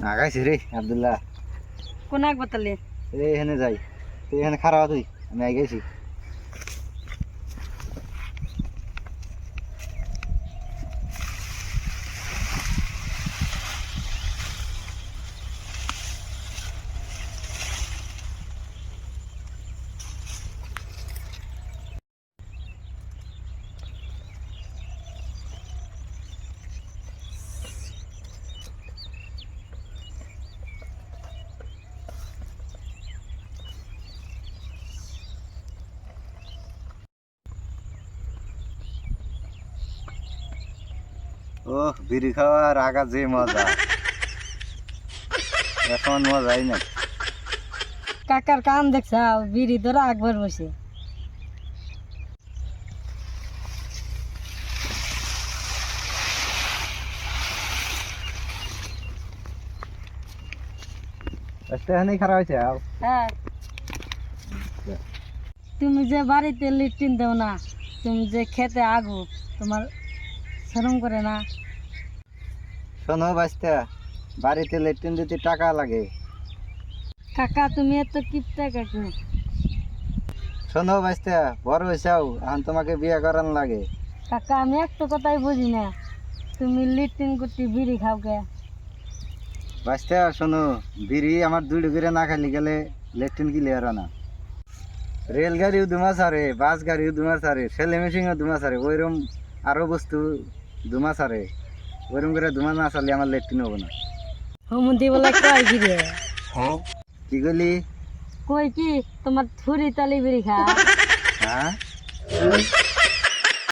আগাইছি রে আব্দুল্লাহ। কোন এক বাতালে এখানে যাই, তুই এখানে খারাপ তুই, আমি আগাইছি। ও বিড়ি খাওয়ার আগা যে মজা, এখন মজাই না। কাকার কান দেখছাও বিড়ি ধরে আকবর বসে। এখানেই খারাপ হয়েছে। হ্যাঁ, তুমি যে বাড়িতে লিট্টিন দেও না, তুমি যে খেতে আগো, তোমার শরম করে না? শোনো বাস্তা, বাড়িতে লেট্রিন দিতে টাকা লাগে। কাকা তুমি এত কিপটা কাকু। শোনো বাস্তা, বড় হয়েছাও, এখন তোমাকে বিয়ে করান লাগে। কাকা আমি একটা কথাই বুঝি না, তুমি লিট্টিন করতে বিড়ি খাও কে? বাস্তা শোনো, বিড়ি আমার দুই করে না খালি গেলে লেট্রিন কি লেয়ার না। রেলগাড়িও দুমা সারে, বাস গাড়িও দুমা সারে, সেলে মেশিনও দুমা সারে, ওইরকম আরো বস্তু দুমা সারে। ওইরকম করে দুমা না সারলে আমার লেট্রিন হবো না। হুমন্দি বলে কয় কি রে? কি করলি? কই কি তোমার থুরি তালি বিড়ি খা? হ্যাঁ